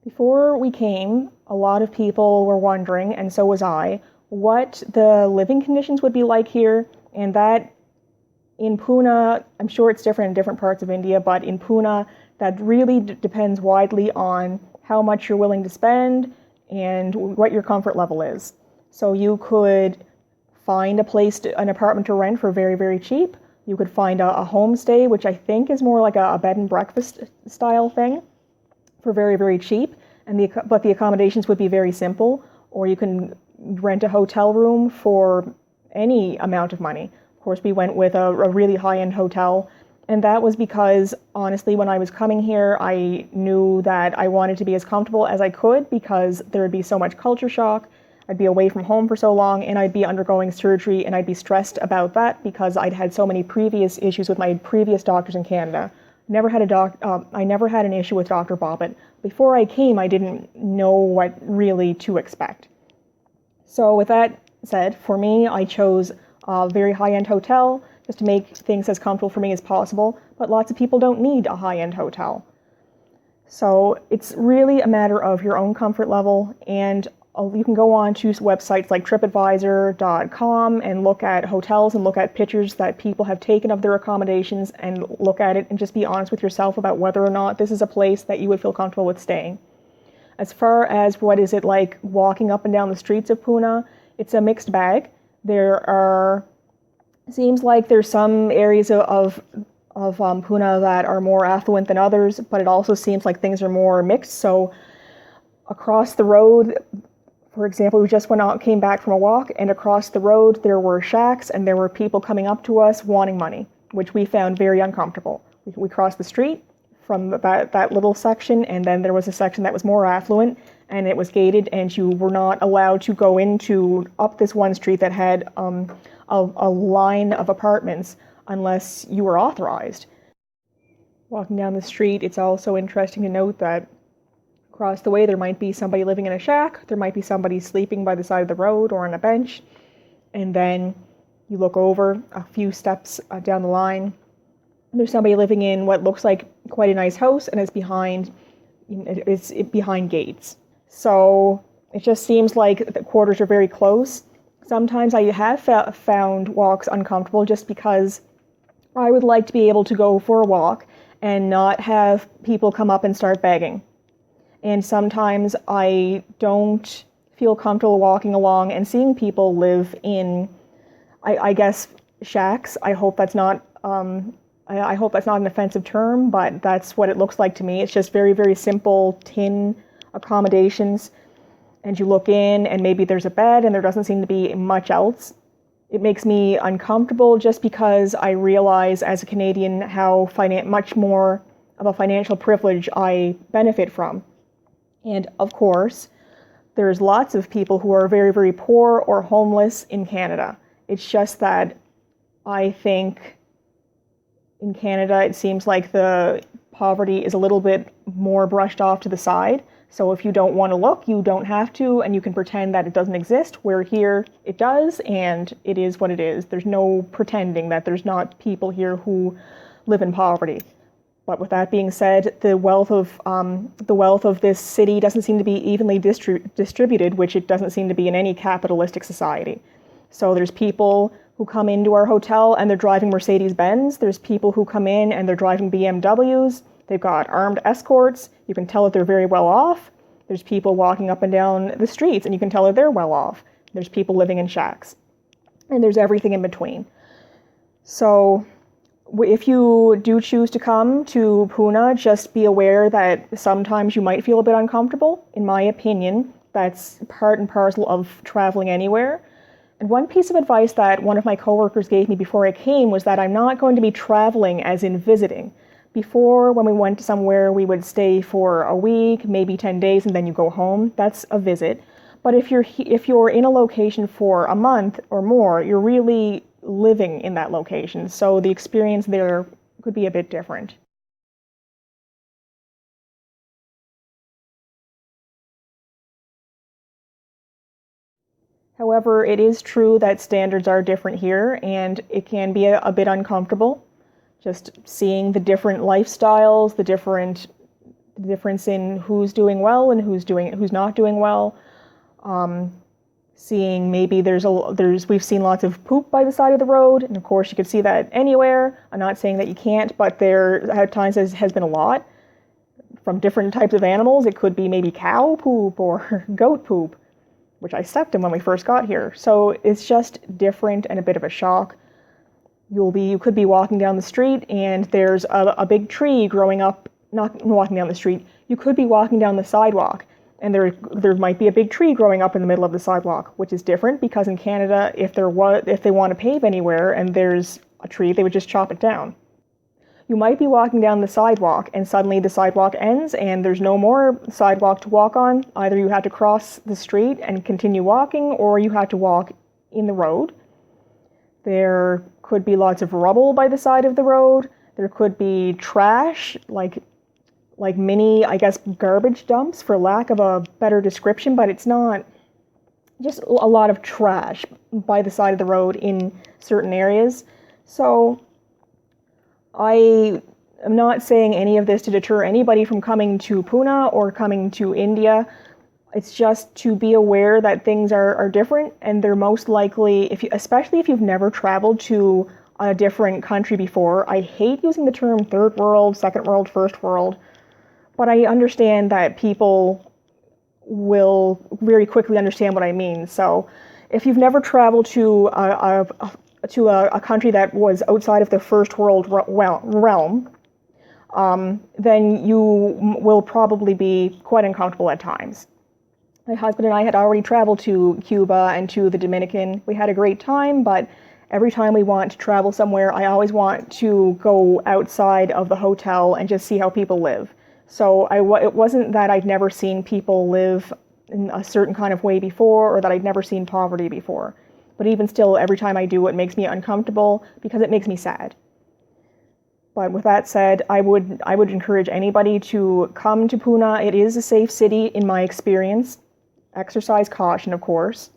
Before we came, a lot of people were wondering, and so was I, what the living conditions would be like here, and that in Pune, I'm sure it's different in different parts of India, but in Pune, that really depends widely on how much you're willing to spend and what your comfort level is. So you could find an apartment to rent for very, very cheap. You could find a homestay, which I think is more like a bed and breakfast style thing, for very, very cheap, but the accommodations would be very simple. Or you can rent a hotel room for any amount of money. Of course, we went with a really high-end hotel, and that was because, honestly, when I was coming here, I knew that I wanted to be as comfortable as I could because there would be so much culture shock. I'd be away from home for so long, and I'd be undergoing surgery, and I'd be stressed about that because I'd had so many previous issues with my previous doctors in Canada. I never had an issue with Dr. Bapat. Before I came, I didn't know what really to expect. So with that said, for me, I chose a very high-end hotel just to make things as comfortable for me as possible, but lots of people don't need a high-end hotel. So it's really a matter of your own comfort level, and you can go on to websites like tripadvisor.com and look at hotels and look at pictures that people have taken of their accommodations and look at it and just be honest with yourself about whether or not this is a place that you would feel comfortable with staying. As far as what is it like walking up and down the streets of Pune, it's a mixed bag. Seems like there's some areas of Pune that are more affluent than others, but it also seems like things are more mixed. So across the road, for example, we just came back from a walk, and across the road there were shacks and there were people coming up to us wanting money, which we found very uncomfortable. We crossed the street from that little section, and then there was a section that was more affluent, and it was gated, and you were not allowed to go up this one street that had a line of apartments unless you were authorized. Walking down the street, it's also interesting to note that across the way there might be somebody living in a shack, there might be somebody sleeping by the side of the road or on a bench, and then you look over a few steps down the line, there's somebody living in what looks like quite a nice house, and it's behind gates. So it just seems like the quarters are very close. Sometimes I have found walks uncomfortable just because I would like to be able to go for a walk and not have people come up and start begging. And sometimes I don't feel comfortable walking along and seeing people live in, I guess, shacks. I hope that's not an offensive term, but that's what it looks like to me. It's just very, very simple tin accommodations. And you look in, and maybe there's a bed, and there doesn't seem to be much else. It makes me uncomfortable just because I realize as a Canadian how much more of a financial privilege I benefit from. And of course, there's lots of people who are very, very poor or homeless in Canada. It's just that I think in Canada it seems like the poverty is a little bit more brushed off to the side. So if you don't want to look, you don't have to, and you can pretend that it doesn't exist, where here it does, and it is what it is. There's no pretending that there's not people here who live in poverty. But with that being said, the wealth of this city doesn't seem to be evenly distributed, which it doesn't seem to be in any capitalistic society. So there's people who come into our hotel and they're driving Mercedes-Benz. There's people who come in and they're driving BMWs. They've got armed escorts. You can tell that they're very well off. There's people walking up and down the streets, and you can tell that they're well off. There's people living in shacks. And there's everything in between. So if you do choose to come to Pune, just be aware that sometimes you might feel a bit uncomfortable. In my opinion, that's part and parcel of traveling anywhere. And one piece of advice that one of my coworkers gave me before I came was that I'm not going to be traveling as in visiting. Before, when we went somewhere, we would stay for a week, maybe 10 days, and then you go home. That's a visit. But if you're in a location for a month or more, you're really living in that location. So the experience there could be a bit different. However, it is true that standards are different here, and it can be a bit uncomfortable. Just seeing the different lifestyles, the different the difference in who's doing well and who's not doing well. Seeing maybe we've seen lots of poop by the side of the road, and of course you could see that anywhere. I'm not saying that you can't, but there at times has been a lot from different types of animals. It could be maybe cow poop or goat poop, which I stepped in when we first got here. So it's just different and a bit of a shock. You could be walking down the street and there's a big tree growing up, not walking down the street. You could be walking down the sidewalk and there might be a big tree growing up in the middle of the sidewalk, which is different because in Canada, if they want to pave anywhere and there's a tree, they would just chop it down. You might be walking down the sidewalk and suddenly the sidewalk ends and there's no more sidewalk to walk on. Either you have to cross the street and continue walking, or you have to walk in the road. There could be lots of rubble by the side of the road. There could be trash, like mini, I guess, garbage dumps, for lack of a better description, but it's not, just a lot of trash by the side of the road in certain areas. So I am not saying any of this to deter anybody from coming to Pune or coming to India. It's just to be aware that things are different, and they're most likely, especially if you've never traveled to a different country before. I hate using the term third world, second world, first world, but I understand that people will very quickly understand what I mean. So if you've never traveled to a country that was outside of the first world realm, then you will probably be quite uncomfortable at times. My husband and I had already traveled to Cuba and to the Dominican. We had a great time, but every time we want to travel somewhere, I always want to go outside of the hotel and just see how people live. So it wasn't that I'd never seen people live in a certain kind of way before, or that I'd never seen poverty before. But even still, every time I do, it makes me uncomfortable because it makes me sad. But with that said, I would encourage anybody to come to Pune. It is a safe city in my experience. Exercise caution, of course.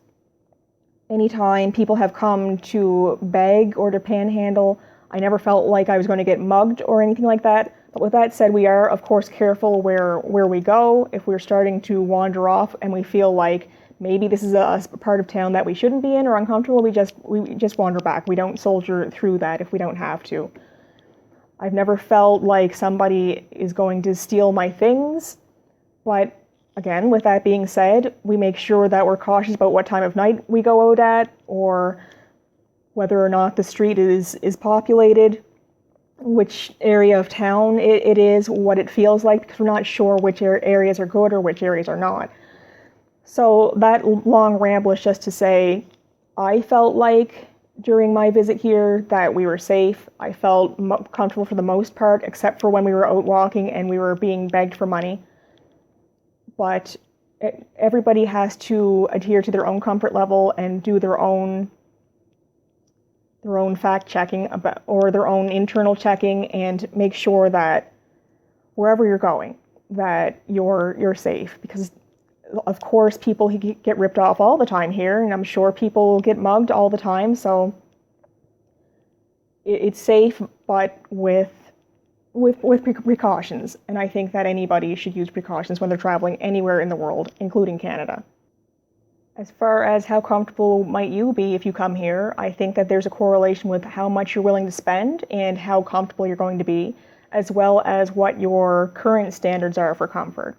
Anytime people have come to beg or to panhandle, I never felt like I was going to get mugged or anything like that. But with that said, we are, of course, careful where we go. If we're starting to wander off and we feel like maybe this is a part of town that we shouldn't be in or uncomfortable, we just wander back. We don't soldier through that if we don't have to. I've never felt like somebody is going to steal my things, but again, with that being said, we make sure that we're cautious about what time of night we go out at, or whether or not the street is populated, which area of town it is, what it feels like, because we're not sure which areas are good or which areas are not. So that long ramble is just to say, I felt like during my visit here that we were safe. I felt comfortable for the most part, except for when we were out walking and we were being begged for money. But everybody has to adhere to their own comfort level and do their own fact checking or their own internal checking, and make sure that wherever you're going, that you're safe. Because of course people get ripped off all the time here, and I'm sure people get mugged all the time. So it's safe, but with precautions. And I think that anybody should use precautions when they're traveling anywhere in the world, including Canada. As far as how comfortable might you be if you come here, I think that there's a correlation with how much you're willing to spend and how comfortable you're going to be, as well as what your current standards are for comfort.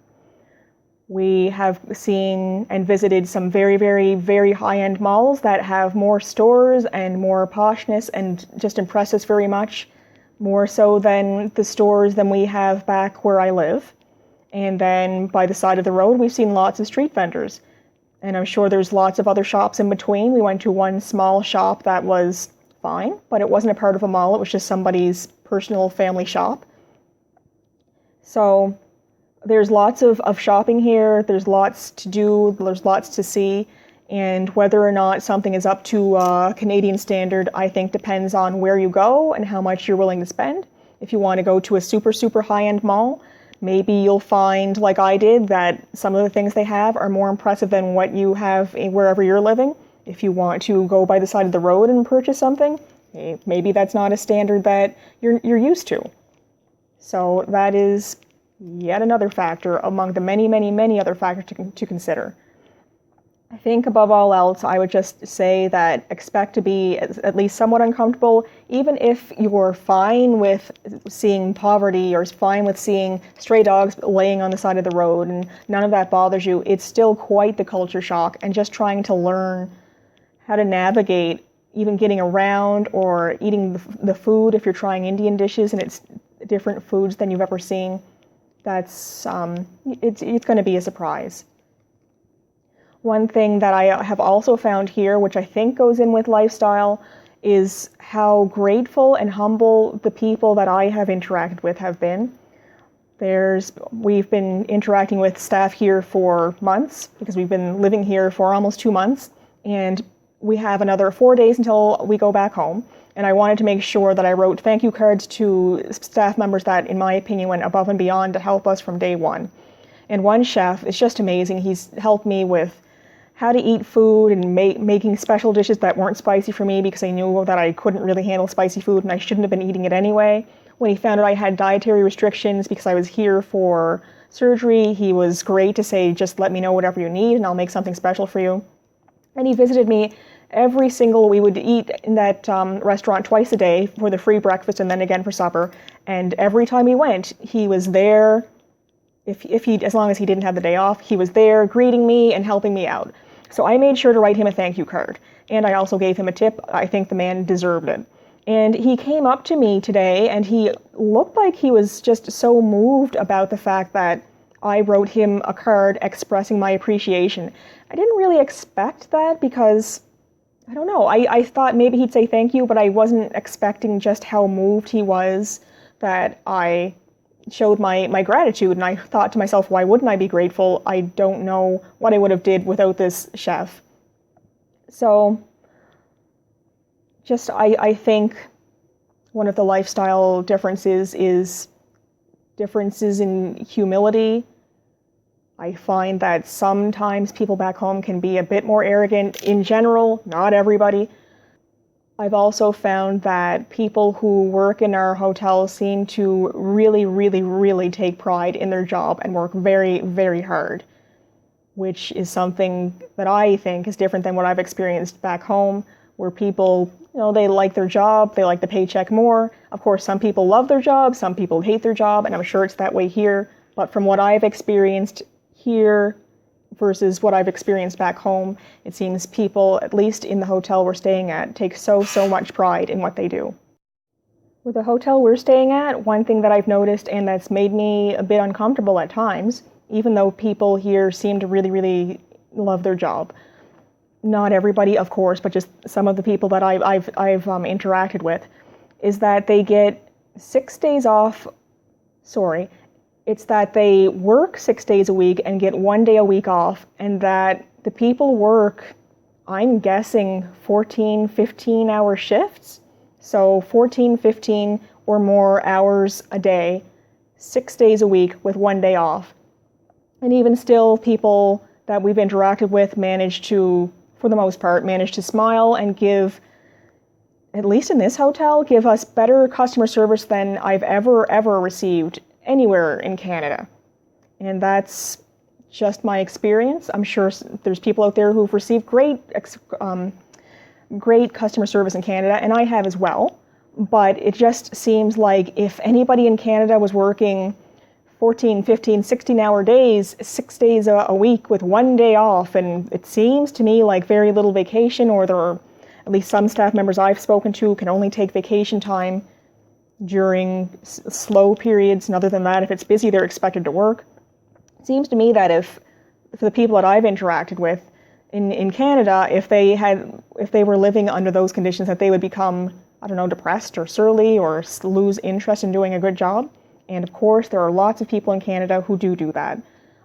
We have seen and visited some very, very, very high-end malls that have more stores and more poshness and just impress us very much, more so than the stores than we have back where I live. And then by the side of the road, we've seen lots of street vendors. And I'm sure there's lots of other shops in between. We went to one small shop that was fine, but it wasn't a part of a mall. It was just somebody's personal family shop. So there's lots of shopping here. There's lots to do. There's lots to see. And whether or not something is up to Canadian standard, I think depends on where you go and how much you're willing to spend. If you want to go to a super, super high-end mall, maybe you'll find, like I did, that some of the things they have are more impressive than what you have wherever you're living. If you want to go by the side of the road and purchase something, maybe that's not a standard that you're used to. So that is yet another factor among the many, many, many other factors to consider. I think above all else, I would just say that expect to be at least somewhat uncomfortable, even if you're fine with seeing poverty or fine with seeing stray dogs laying on the side of the road and none of that bothers you. It's still quite the culture shock, and just trying to learn how to navigate even getting around or eating the food if you're trying Indian dishes and it's different foods than you've ever seen. That's it's going to be a surprise. One thing that I have also found here, which I think goes in with lifestyle, is how grateful and humble the people that I have interacted with have been. We've been interacting with staff here for months because we've been living here for almost 2 months, and we have another 4 days until we go back home. And I wanted to make sure that I wrote thank you cards to staff members that, in my opinion, went above and beyond to help us from day one. And one chef is just amazing. He's helped me with how to eat food and making special dishes that weren't spicy for me because I knew that I couldn't really handle spicy food and I shouldn't have been eating it anyway. When he found out I had dietary restrictions because I was here for surgery, he was great to say, just let me know whatever you need and I'll make something special for you. And he visited me we would eat in that restaurant twice a day for the free breakfast and then again for supper. And every time he went, he was there. As long as he didn't have the day off, he was there greeting me and helping me out. So I made sure to write him a thank you card. And I also gave him a tip. I think the man deserved it. And he came up to me today and he looked like he was just so moved about the fact that I wrote him a card expressing my appreciation. I didn't really expect that because, I don't know, I thought maybe he'd say thank you, but I wasn't expecting just how moved he was that I showed my gratitude, and I thought to myself, why wouldn't I be grateful? I don't know what I would have did without this chef. So I think one of the lifestyle differences is differences in humility. I find that sometimes people back home can be a bit more arrogant in general, not everybody. I've also found that people who work in our hotels seem to really, really, really take pride in their job and work very, very hard, which is something that I think is different than what I've experienced back home, where people, they like their job, they like the paycheck more. Of course, some people love their job, some people hate their job, and I'm sure it's that way here. But from what I've experienced here versus what I've experienced back home, it seems people, at least in the hotel we're staying at, take so much pride in what they do. With the hotel we're staying at, one thing that I've noticed and that's made me a bit uncomfortable at times, even though people here seem to really, really love their job. Not everybody, of course, but just some of the people that I've interacted with, is that they get 6 days off. It's that they work 6 days a week and get 1 day a week off, and that the people work, I'm guessing, 14, 15-hour shifts. So 14, 15 or more hours a day, 6 days a week with 1 day off. And even still, people that we've interacted with manage to, for the most part, manage to smile and give, at least in this hotel, give us better customer service than I've ever received anywhere in Canada. And that's just my experience. I'm sure there's people out there who've received great customer service in Canada, and I have as well. But it just seems like if anybody in Canada was working 14, 15, 16-hour days, 6 days a week with 1 day off, and it seems to me like very little vacation, or there are at least some staff members I've spoken to can only take vacation time during slow periods, and other than that, if it's busy, they're expected to work. It seems to me that for the people that I've interacted with in Canada, if they were living under those conditions, that they would become, I don't know, depressed or surly or lose interest in doing a good job. And of course, there are lots of people in Canada who do that.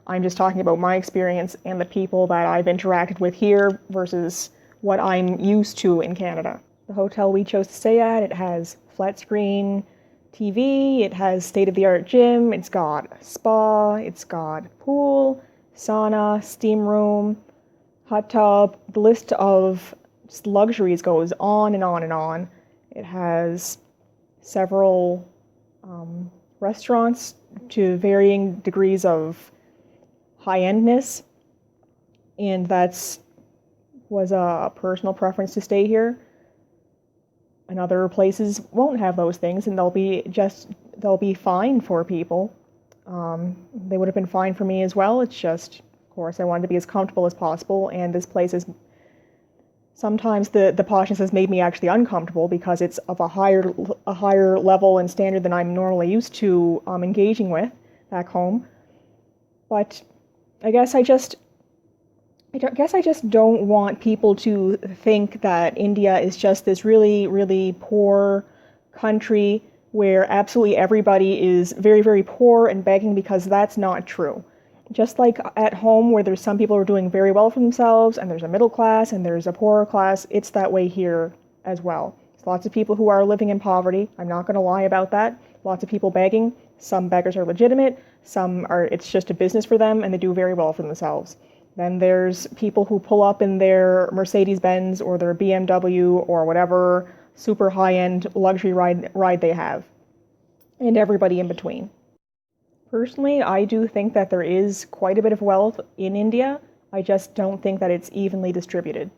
I'm just talking about my experience and the people that I've interacted with here versus what I'm used to in Canada. The hotel we chose to stay at, it has flat screen TV, it has state-of-the-art gym, it's got a spa, it's got pool, sauna, steam room, hot tub. The list of luxuries goes on and on and on. It has several restaurants to varying degrees of high-endness, and that's was a personal preference to stay here. And other places won't have those things, and they'll be fine for people. They would have been fine for me as well. It's just, of course, I wanted to be as comfortable as possible, and this place is sometimes the poshness has made me actually uncomfortable because it's of a higher level and standard than I'm normally used to engaging with back home. But I guess I just don't want people to think that India is just this really, really poor country where absolutely everybody is very, very poor and begging, because that's not true. Just like at home where there's some people who are doing very well for themselves and there's a middle class and there's a poorer class, it's that way here as well. There's lots of people who are living in poverty. I'm not going to lie about that. Lots of people begging. Some beggars are legitimate. Some are, it's just a business for them and they do very well for themselves. Then there's people who pull up in their Mercedes-Benz or their BMW or whatever super high-end luxury ride they have, and everybody in between. Personally, I do think that there is quite a bit of wealth in India. I just don't think that it's evenly distributed.